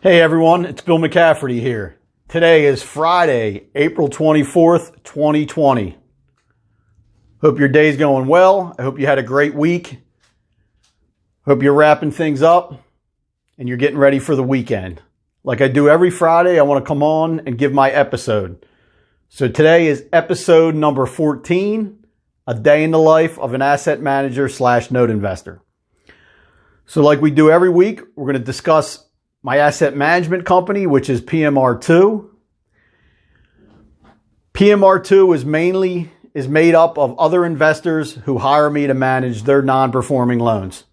Hey everyone, it's Bill McCafferty here. Today is Friday, April 24th, 2020. Hope your day's going well. I hope you had a great week. Hope you're wrapping things up and you're getting ready for the weekend. Like I do every Friday, I want to come on and give my episode. So today is episode number 14, a day in the life of an asset manager / note investor. So like we do every week, we're going to discuss my asset management company, which is PMR2. PMR2 is made up of other investors who hire me to manage their non-performing loans.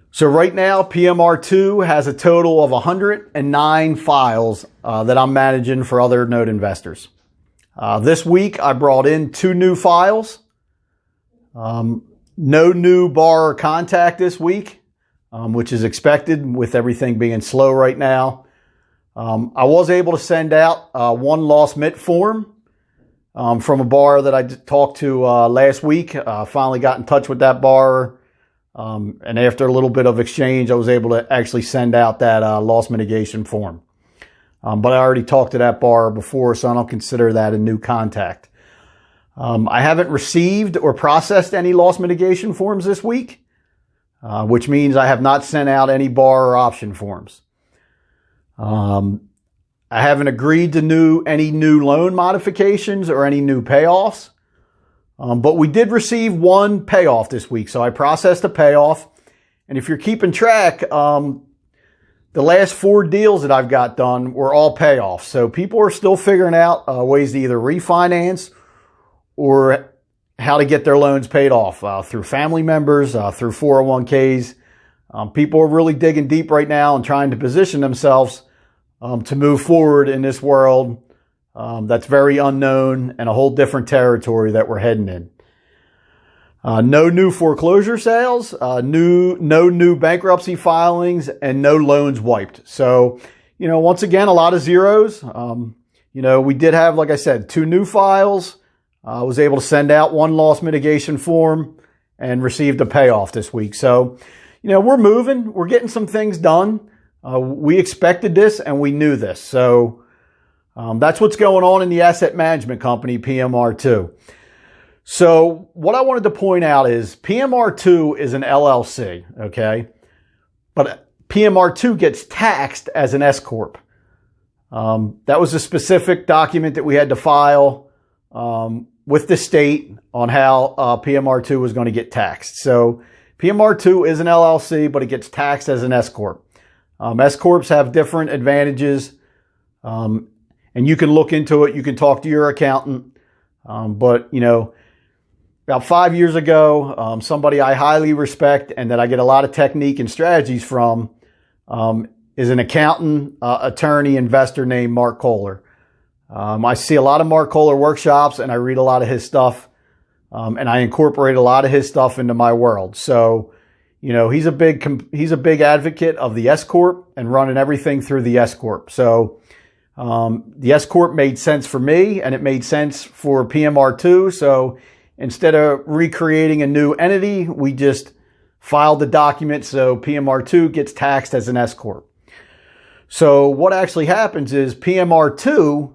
So right now, PMR2 has a total of 109 files that I'm managing for other note investors. This week, I brought in 2 new files. No new borrower contact this week. Which is expected with everything being slow right now. I was able to send out one loss MIT form from a borrower that I talked to last week. Finally got in touch with that borrower. And after a little bit of exchange, I was able to actually send out that loss mitigation form. But I already talked to that borrower before, so I don't consider that a new contact. I haven't received or processed any loss mitigation forms this week. Which means I have not sent out any borrower option forms. I haven't agreed to any new loan modifications or any new payoffs. But we did receive one payoff this week. So I processed a payoff. And if you're keeping track, the last 4 deals that I've got done were all payoffs. So people are still figuring out ways to either refinance or how to get their loans paid off through family members, through 401ks. People are really digging deep right now and trying to position themselves to move forward in this world that's very unknown and a whole different territory that we're heading in. No new foreclosure sales, no new bankruptcy filings, and no loans wiped. So, once again, a lot of zeros. We did have, like I said, 2 new files. I was able to send out one loss mitigation form and received a payoff this week. So, we're moving. We're getting some things done. We expected this and we knew this. So, that's what's going on in the asset management company, PMR2. So, what I wanted to point out is PMR2 is an LLC, okay? But PMR2 gets taxed as an S Corp. That was a specific document that we had to file with the state on how PMR2 was going to get taxed. So PMR2 is an LLC, but it gets taxed as an S Corp. S Corps have different advantages, and you can look into it. You can talk to your accountant. But about 5 years ago, somebody I highly respect and that I get a lot of technique and strategies from is an accountant, attorney, investor named Mark Kohler. I see a lot of Mark Kohler workshops and I read a lot of his stuff. And I incorporate a lot of his stuff into my world. So, he's a big advocate of the S Corp and running everything through the S Corp. So, the S Corp made sense for me and it made sense for PMR2. So instead of recreating a new entity, we just filed the document. So PMR2 gets taxed as an S Corp. So what actually happens is PMR2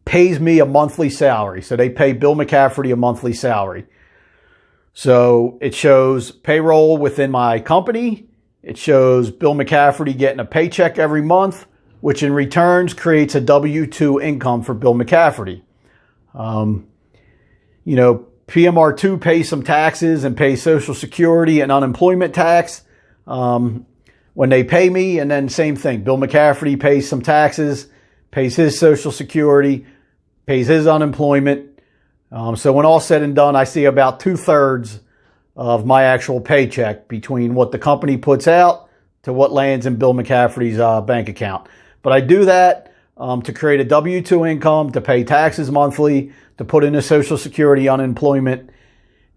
pays me a monthly salary. So they pay Bill McCafferty a monthly salary. So it shows payroll within my company. It shows Bill McCafferty getting a paycheck every month, which in returns creates a W-2 income for Bill McCafferty. PMR2 pays some taxes and pays Social Security and unemployment tax when they pay me. And then same thing, Bill McCafferty pays some taxes, pays his Social Security, pays his unemployment. So when all said and done, I see about 2/3 of my actual paycheck between what the company puts out to what lands in Bill McCafferty's bank account. But I do that to create a W-2 income, to pay taxes monthly, to put in a Social Security, unemployment,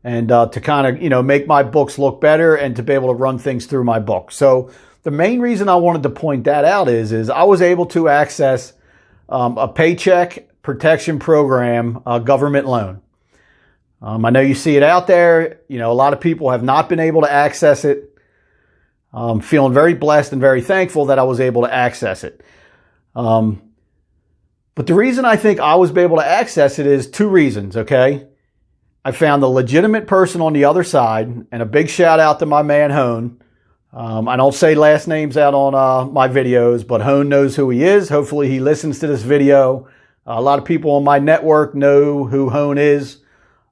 and to kind of, make my books look better and to be able to run things through my book. So the main reason I wanted to point that out is I was able to access a Paycheck Protection Program government loan. I know you see it out there. A lot of people have not been able to access it. I'm feeling very blessed and very thankful that I was able to access it. But the reason I think I was able to access it is two reasons, okay? I found a legitimate person on the other side, and a big shout out to my man Hone. I don't say last names out on my videos, but Hone knows who he is. Hopefully he listens to this video. A lot of people on my network know who Hone is.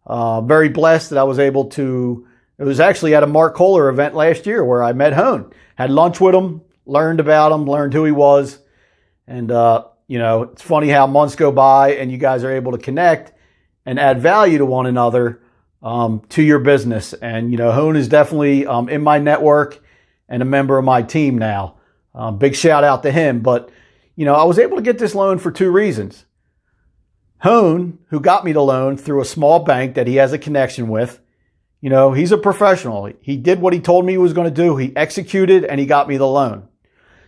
Very blessed that I was able to. It was actually at a Mark Kohler event last year where I met Hone. Had lunch with him, learned about him, learned who he was. And, it's funny how months go by and you guys are able to connect and add value to one another to your business. And, Hone is definitely in my network and a member of my team now. Big shout out to him. But, I was able to get this loan for two reasons. Hone, who got me the loan through a small bank that he has a connection with, he's a professional. He did what he told me he was going to do. He executed and he got me the loan.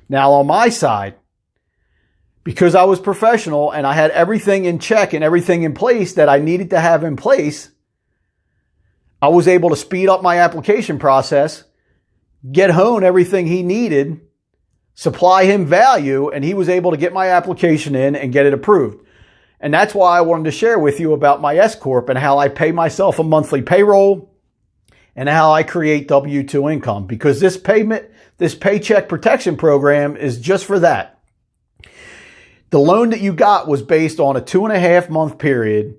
Now on my side, because I was professional and I had everything in check and everything in place that I needed to have in place, I was able to speed up my application process, get Hone everything he needed, supply him value, and he was able to get my application in and get it approved. And that's why I wanted to share with you about my S Corp and how I pay myself a monthly payroll and how I create W-2 income, because this paycheck protection program is just for that. The loan that you got was based on a 2.5 month period,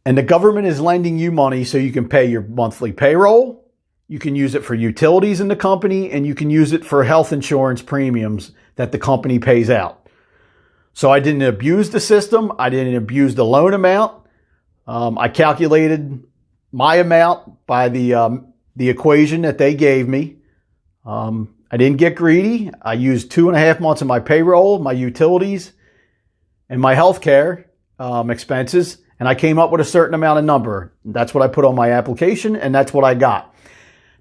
and the government is lending you money so you can pay your monthly payroll, you can use it for utilities in the company, and you can use it for health insurance premiums that the company pays out. So I didn't abuse the system. I didn't abuse the loan amount. I calculated my amount by the equation that they gave me. I didn't get greedy. I used 2.5 months of my payroll, my utilities, and my healthcare expenses, and I came up with a certain amount of number. That's what I put on my application, and that's what I got.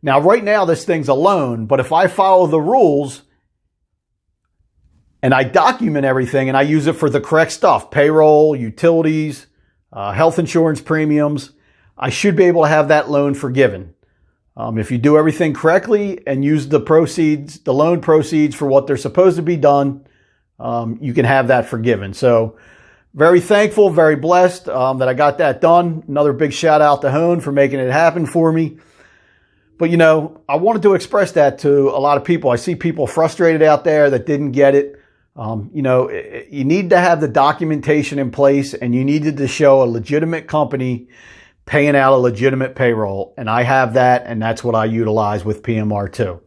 Now, right now, this thing's a loan, but if I follow the rules and I document everything and I use it for the correct stuff, payroll, utilities, health insurance premiums, I should be able to have that loan forgiven. If you do everything correctly and use the loan proceeds for what they're supposed to be done, you can have that forgiven. So very thankful, very blessed that I got that done. Another big shout out to Hone for making it happen for me. But, I wanted to express that to a lot of people. I see people frustrated out there that didn't get it. You need to have the documentation in place, and you needed to show a legitimate company paying out a legitimate payroll. And I have that, and that's what I utilize with PMR2.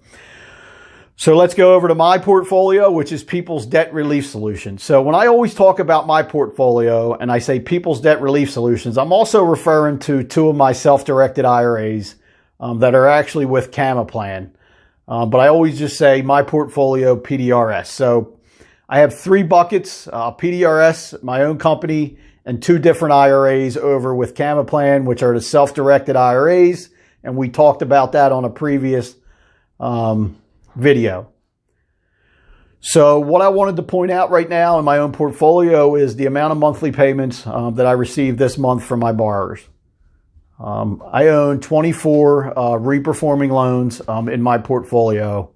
So let's go over to my portfolio, which is People's Debt Relief Solutions. So when I always talk about my portfolio and I say People's Debt Relief Solutions, I'm also referring to two of my self-directed IRAs that are actually with Camaplan. But I always just say my portfolio PDRS. So I have 3 buckets, PDRS, my own company, and 2 different IRAs over with Camaplan, which are the self-directed IRAs. And we talked about that on a previous video. So what I wanted to point out right now in my own portfolio is the amount of monthly payments that I received this month from my borrowers. I own 24 reperforming loans in my portfolio.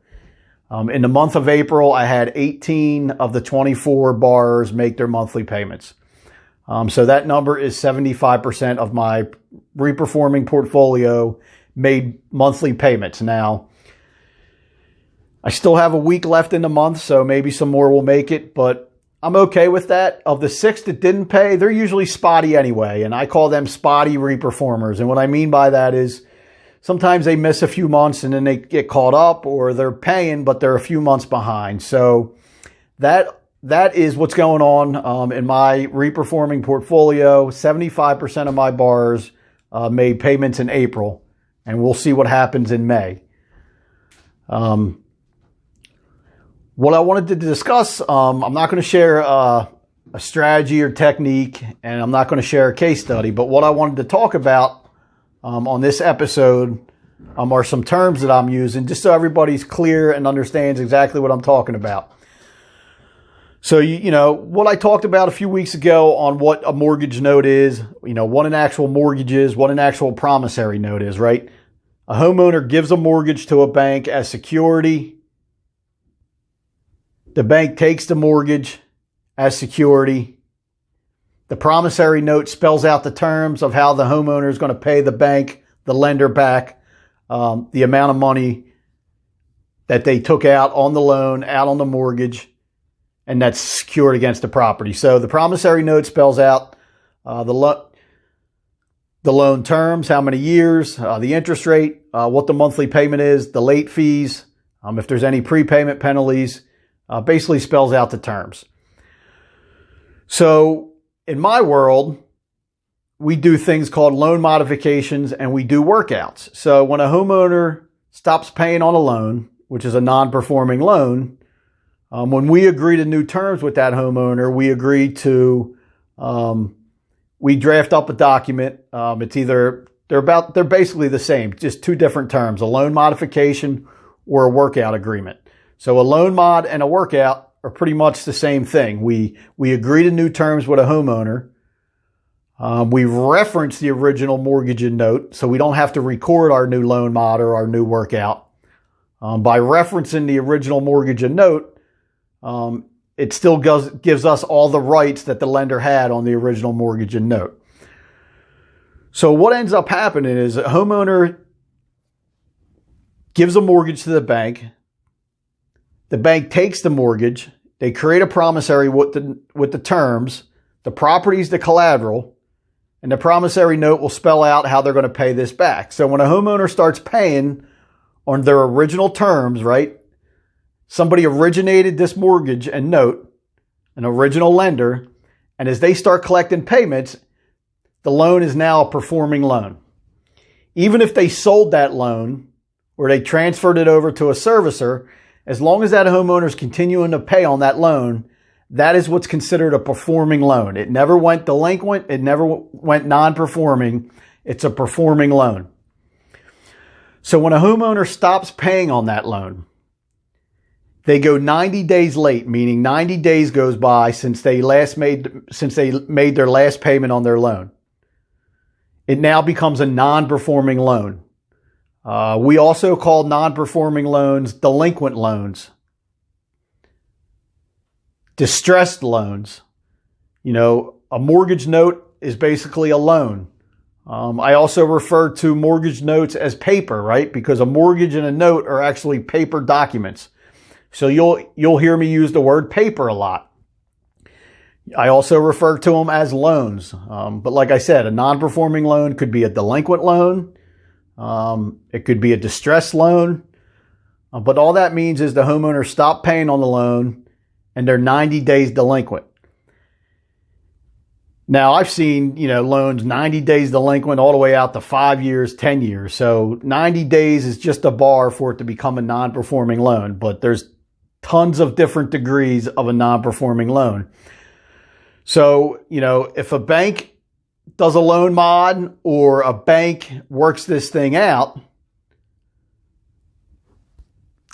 In the month of April, I had 18 of the 24 borrowers make their monthly payments. So that number is 75% of my reperforming portfolio made monthly payments. Now, I still have a week left in the month, so maybe some more will make it, but I'm okay with that. Of the 6 that didn't pay, they're usually spotty anyway, and I call them spotty reperformers. And what I mean by that is sometimes they miss a few months and then they get caught up, or they're paying, but they're a few months behind. So that is what's going on in my reperforming portfolio. 75% of my borrowers made payments in April, and we'll see what happens in May. What I wanted to discuss, I'm not going to share a strategy or technique, and I'm not going to share a case study, but what I wanted to talk about on this episode are some terms that I'm using, just so everybody's clear and understands exactly what I'm talking about. So, what I talked about a few weeks ago on what a mortgage note is, what an actual mortgage is, what an actual promissory note is, right? A homeowner gives a mortgage to a bank as security. The bank takes the mortgage as security. The promissory note spells out the terms of how the homeowner is going to pay the bank, the lender back, the amount of money that they took out on the loan, out on the mortgage, and that's secured against the property. So the promissory note spells out the loan terms, how many years, the interest rate, what the monthly payment is, the late fees, if there's any prepayment penalties, basically spells out the terms. So in my world, we do things called loan modifications and we do workouts. So when a homeowner stops paying on a loan, which is a non-performing loan, when we agree to new terms with that homeowner, we agree to, we draft up a document. It's either, they're basically the same, just two different terms, a loan modification or a workout agreement. So a loan mod and a workout are pretty much the same thing. We agree to new terms with a homeowner. We reference the original mortgage and note, so we don't have to record our new loan mod or our new workout. By referencing the original mortgage and note, it still gives us all the rights that the lender had on the original mortgage and note. So what ends up happening is a homeowner gives a mortgage to the bank. The bank takes the mortgage. They create a promissory with the terms. The property's the collateral. And the promissory note will spell out how they're going to pay this back. So when a homeowner starts paying on their original terms, right? Somebody originated this mortgage and note, an original lender, and as they start collecting payments, the loan is now a performing loan. Even if they sold that loan or they transferred it over to a servicer, as long as that homeowner is continuing to pay on that loan, that is what's considered a performing loan. It never went delinquent. It never went non-performing. It's a performing loan. So when a homeowner stops paying on that loan, they go 90 days late, meaning 90 days goes by since they made their last payment on their loan. It now becomes a non-performing loan. We also call non-performing loans delinquent loans, distressed loans. You know, a mortgage note is basically a loan. I also refer to mortgage notes as paper, right? Because a mortgage and a note are actually paper documents. So you'll hear me use the word paper a lot. I also refer to them as loans. But like I said, a non-performing loan could be a delinquent loan. It could be a distressed loan. But all that means is the homeowner stopped paying on the loan and they're 90 days delinquent. Now, I've seen, loans 90 days delinquent all the way out to 5 years, 10 years. So 90 days is just a bar for it to become a non-performing loan. But there's tons of different degrees of a non-performing loan. So, if a bank does a loan mod or a bank works this thing out,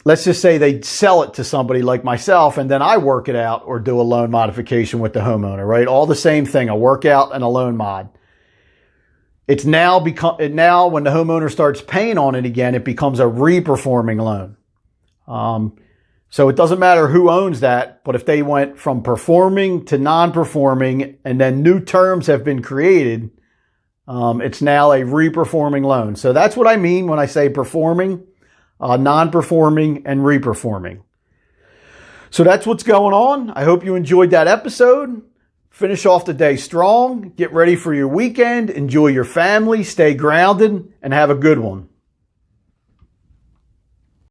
let's just say they sell it to somebody like myself and then I work it out or do a loan modification with the homeowner, right? All the same thing, a workout and a loan mod. It's now when the homeowner starts paying on it again, it becomes a re-performing loan. So it doesn't matter who owns that, but if they went from performing to non-performing and then new terms have been created, it's now a re-performing loan. So that's what I mean when I say performing, non-performing, and re-performing. So that's what's going on. I hope you enjoyed that episode. Finish off the day strong. Get ready for your weekend. Enjoy your family. Stay grounded and have a good one.